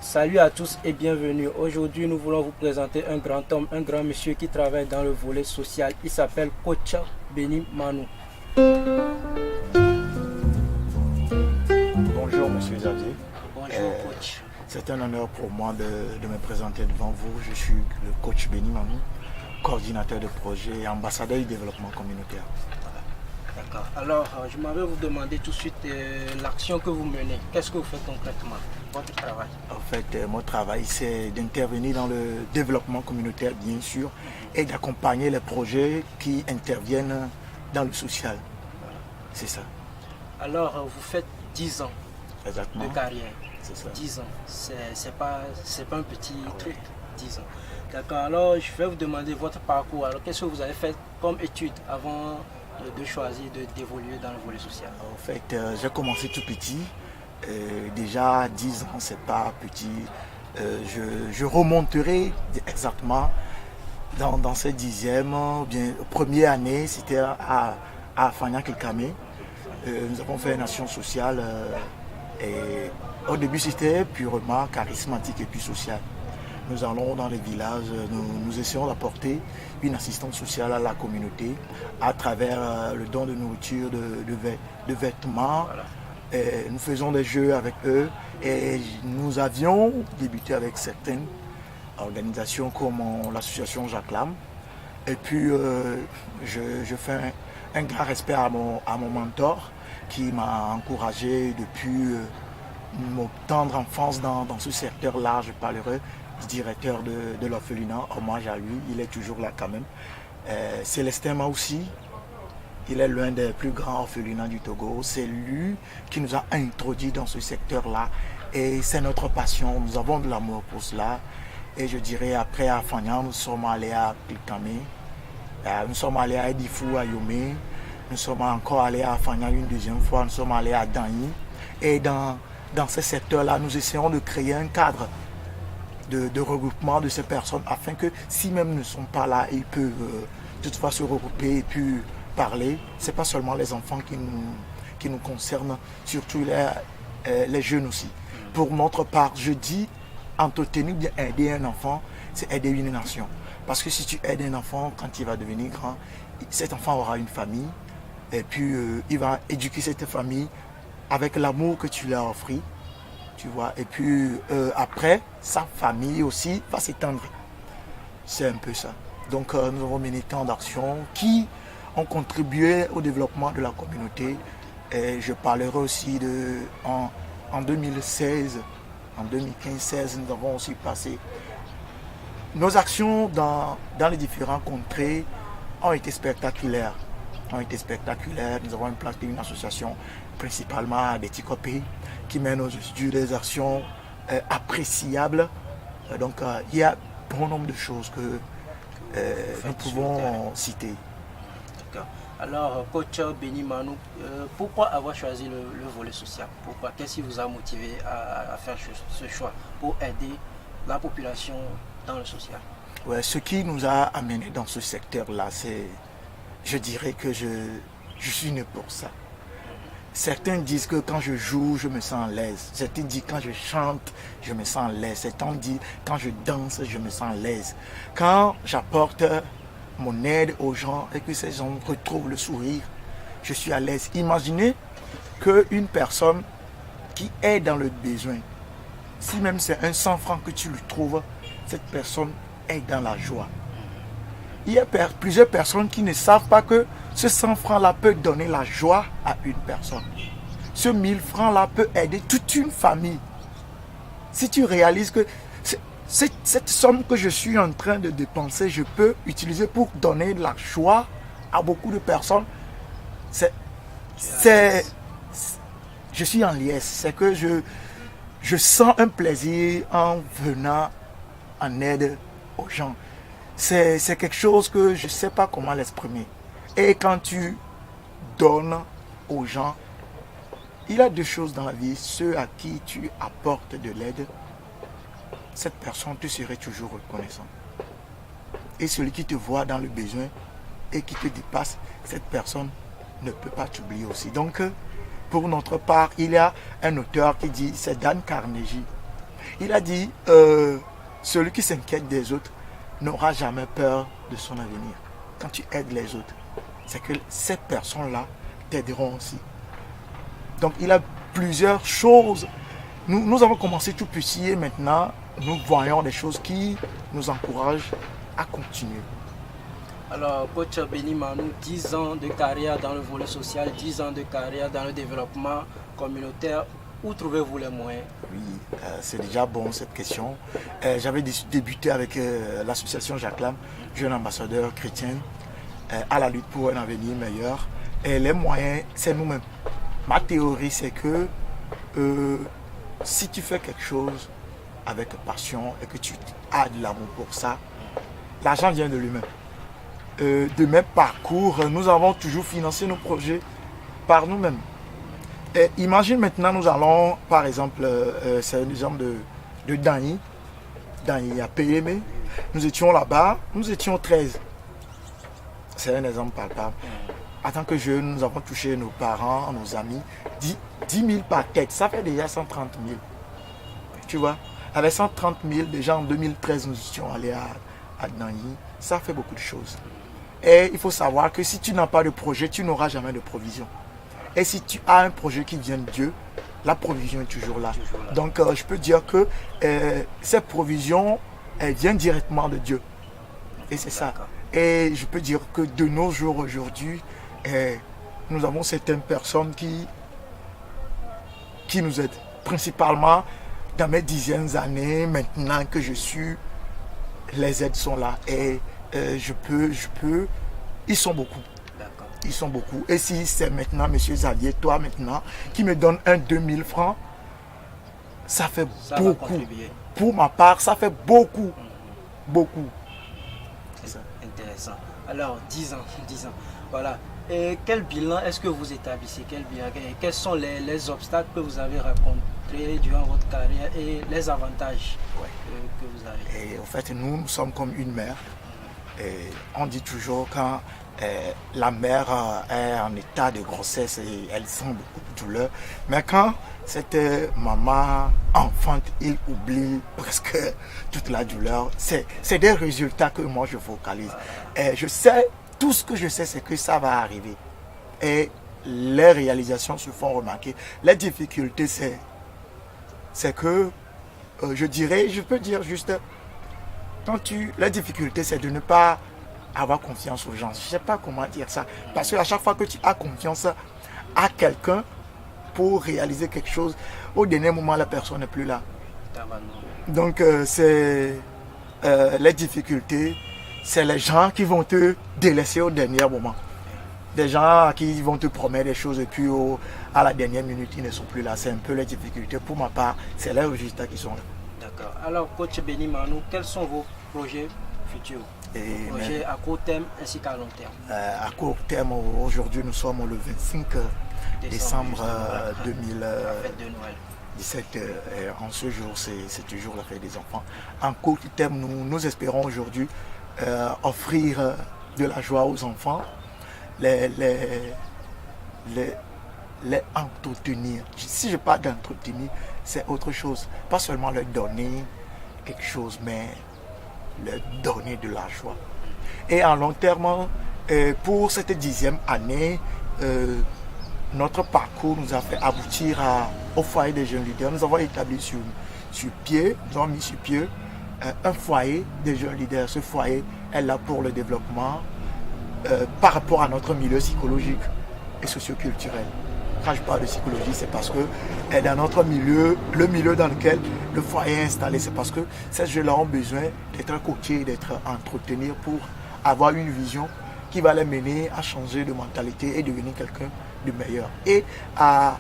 Salut à tous et bienvenue. Aujourd'hui, nous voulons vous présenter un grand homme, un grand monsieur qui travaille dans le volet social. Il s'appelle Coach Beni Manou. Bonjour Monsieur Xavier. Bonjour coach. C'est un honneur pour moi de me présenter devant vous. Je suis le coach Beni Manou, coordinateur de projet et ambassadeur du développement communautaire. D'accord. Alors, je m'avais vous demander tout de suite l'action que vous menez. Qu'est-ce que vous faites concrètement, votre travail? En fait, mon travail, c'est d'intervenir dans le développement communautaire, bien sûr, et d'accompagner les projets qui interviennent dans le social. C'est ça. Alors, vous faites 10 ans Exactement. de carrière. C'est ça. 10 ans, c'est pas un petit truc. 10 ans. D'accord. Alors, je vais vous demander votre parcours. Alors, qu'est-ce que vous avez fait comme étude avant de choisir d'évoluer dans le volet social? En fait, j'ai commencé tout petit. Déjà 10 ans, c'est pas petit. Je remonterai exactement dans ces dixièmes, bien première année, c'était à Fagnac-Kilkamé. Nous avons fait une action sociale et au début c'était purement charismatique et puis social. Nous allons dans les villages, nous essayons d'apporter une assistance sociale à la communauté à travers le don de nourriture, de vêtements. Voilà. Et nous faisons des jeux avec eux et nous avions débuté avec certaines organisations comme l'association Jacques Lam. Et puis je fais un grand respect à mon mentor qui m'a encouragé depuis mon tendre enfance dans ce secteur-là. Je parlerai du directeur de l'orphelinat, hommage à lui, il est toujours là quand même. Célestin Maoussi, il est l'un des plus grands orphelinats du Togo. C'est lui qui nous a introduits dans ce secteur-là. Et c'est notre passion. Nous avons de l'amour pour cela. Et je dirais, après à Fagnan, nous sommes allés à Kilkamé. Nous sommes allés à Edifou, à Yomé. Nous sommes encore allés à Fagnan une deuxième fois. Nous sommes allés à Danyi. Et dans ces secteurs-là, nous essayons de créer un cadre de regroupement de ces personnes afin que si même ne sont pas là, ils peuvent toutefois se regrouper et puis parler. Ce n'est pas seulement les enfants qui nous concernent, surtout les jeunes aussi. Pour notre part, je dis, entretenir, bien aider un enfant, c'est aider une nation. Parce que si tu aides un enfant, quand il va devenir grand, cet enfant aura une famille et puis il va éduquer cette famille avec l'amour que tu lui as offert. Tu vois, et puis après, sa famille aussi va s'étendre. C'est un peu ça. Donc nous avons mené tant d'actions qui ont contribué au développement de la communauté. Et je parlerai aussi en 2016, en 2015-16, nous avons aussi passé. Nos actions dans les différents contrées ont été spectaculaires. Nous avons implanté une association principalement à des Tikopé qui mène aujourd'hui des actions appréciables. Donc il y a bon nombre de choses que nous pouvons citer. D'accord. Alors, coach Beni Manou, pourquoi avoir choisi le volet social? Pourquoi? Qu'est-ce qui vous a motivé à faire ce choix pour aider la population dans le social? Ouais, ce qui nous a amené dans ce secteur-là, c'est, je dirais que je suis né pour ça. Certains disent que quand je joue, je me sens à l'aise. Certains disent que quand je chante, je me sens à l'aise. Certains disent que quand je danse, je me sens à l'aise. Quand j'apporte mon aide aux gens et que ces gens retrouvent le sourire, je suis à l'aise. Imaginez qu'une personne qui est dans le besoin, si même c'est un 100 francs que tu lui trouves, cette personne est dans la joie. Il y a plusieurs personnes qui ne savent pas que ce 100 francs-là peut donner la joie à une personne. Ce 1000 francs-là peut aider toute une famille. Si tu réalises que cette somme que je suis en train de dépenser, je peux utiliser pour donner de la joie à beaucoup de personnes, je suis en liesse. C'est que je sens un plaisir en venant en aide aux gens. C'est quelque chose que je ne sais pas comment l'exprimer. Et quand tu donnes aux gens, il y a deux choses dans la vie. Ceux à qui tu apportes de l'aide, cette personne te serait toujours reconnaissant. Et celui qui te voit dans le besoin et qui te dépasse, cette personne ne peut pas t'oublier aussi. Donc, pour notre part, il y a un auteur qui dit, c'est Dan Carnegie. Il a dit, celui qui s'inquiète des autres n'aura jamais peur de son avenir. Quand tu aides les autres, c'est que ces personnes-là t'aideront aussi. Donc il a plusieurs choses. Nous avons commencé tout petit et maintenant nous voyons des choses qui nous encouragent à continuer. Alors, coach Béni Manou, 10 ans de carrière dans le volet social, 10 ans de carrière dans le développement communautaire. Où trouvez-vous les moyens? Oui, c'est déjà bon cette question. J'avais débuté avec l'association Jaclam, jeune ambassadeur chrétien, à la lutte pour un avenir meilleur. Et les moyens, c'est nous-mêmes. Ma théorie, c'est que si tu fais quelque chose avec passion et que tu as de l'amour pour ça, l'argent vient de lui-même. De mes parcours, nous avons toujours financé nos projets par nous-mêmes. Imagine maintenant, nous allons, par exemple, c'est un exemple de Dany à PME. Nous étions là-bas, nous étions 13. C'est un exemple palpable. En tant que jeunes, nous avons touché nos parents, nos amis, 10 000 par tête. Ça fait déjà 130 000. Tu vois, avec 130 000, déjà en 2013, nous étions allés à Dany. Ça fait beaucoup de choses. Et il faut savoir que si tu n'as pas de projet, tu n'auras jamais de provision. Et si tu as un projet qui vient de Dieu, la provision est toujours là. Donc je peux dire que cette provision, elle vient directement de Dieu. Et c'est ça. Et je peux dire que de nos jours aujourd'hui, nous avons certaines personnes qui nous aident. Principalement dans mes dizaines d'années, maintenant que je suis, les aides sont là. Et je peux, ils sont beaucoup. Ils sont beaucoup. Et si c'est maintenant, M. Xavier, toi maintenant, qui me donne 2000 francs, ça fait beaucoup. Pour ma part, ça fait beaucoup. Beaucoup. C'est intéressant. Alors, 10 ans. Voilà. Et quel bilan est-ce que vous établissez? Quels sont les obstacles que vous avez rencontrés durant votre carrière et les avantages que vous avez? Et en fait, nous sommes comme une mère. Et on dit toujours quand la mère est en état de grossesse et elle sent beaucoup de douleur. Mais quand cette maman enfante, il oublie presque toute la douleur. C'est des résultats que moi je focalise. Et je sais, tout ce que je sais, c'est que ça va arriver. Et les réalisations se font remarquer. Les difficultés, c'est que, je peux dire juste, la difficulté, c'est de ne pas avoir confiance aux gens. Je ne sais pas comment dire ça. Parce qu'à chaque fois que tu as confiance à quelqu'un pour réaliser quelque chose, au dernier moment, la personne n'est plus là. Donc, les difficultés, c'est les gens qui vont te délaisser au dernier moment. Des gens qui vont te promettre des choses et puis à la dernière minute, ils ne sont plus là. C'est un peu les difficultés. Pour ma part, c'est les résultats qui sont là. D'accord. Alors, coach Béni Manou, quels sont vos projets futurs? Projets à court terme ainsi qu'à long terme. À court terme, aujourd'hui, nous sommes le 25 décembre 2017. En ce jour, c'est toujours la fête des enfants. En court terme, nous espérons aujourd'hui offrir de la joie aux enfants, les entretenir. Si je parle d'entretenir, c'est autre chose. Pas seulement leur donner quelque chose, mais leur donner de la joie. Et en long terme, pour cette 10e année, notre parcours nous a fait aboutir au foyer des jeunes leaders. Nous avons établi nous avons mis sur pied un foyer des jeunes leaders. Ce foyer est là pour le développement par rapport à notre milieu psychologique et socioculturel. Quand je parle de psychologie, c'est parce que dans notre milieu, le milieu dans lequel le foyer est installé, c'est parce que ces jeunes-là ont besoin d'être coachés, d'être entretenus pour avoir une vision qui va les mener à changer de mentalité et devenir quelqu'un de meilleur. Et à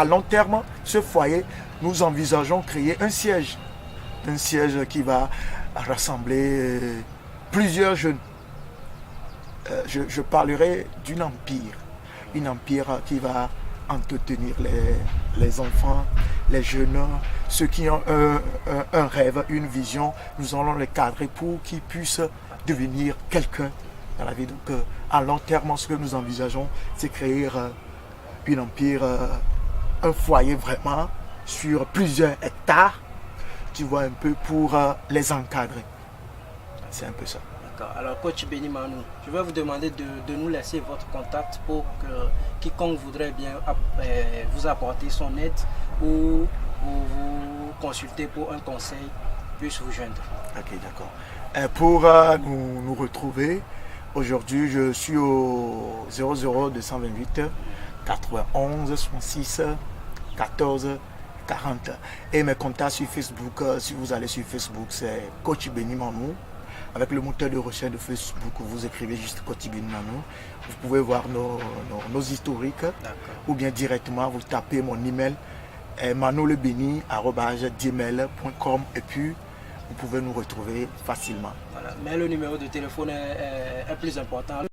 long terme, ce foyer, nous envisageons créer un siège qui va rassembler plusieurs jeunes. Je parlerai d'un empire qui va entretenir les enfants, les jeunes, ceux qui ont un rêve, une vision. Nous allons les cadrer pour qu'ils puissent devenir quelqu'un dans la vie. Donc, à long terme, ce que nous envisageons, c'est créer un foyer vraiment sur plusieurs hectares tu vois, un peu pour les encadrer. C'est un peu ça. D'accord. Alors, coach Béni Manou, je vais vous demander de nous laisser votre contact pour que quiconque voudrait bien vous apporter son aide ou vous consulter pour un conseil puisse vous joindre. Ok, d'accord. Pour nous retrouver, aujourd'hui, je suis au 00228 91 66 14 40. Et mes contacts sur Facebook, si vous allez sur Facebook, c'est Coach Béni Manou. Avec le moteur de recherche de Facebook, vous écrivez juste Coach Béni Manou. Vous pouvez voir nos historiques ou bien directement, vous tapez mon email manoulebeni@gmail.com et puis vous pouvez nous retrouver facilement. Voilà. Mais le numéro de téléphone est plus important.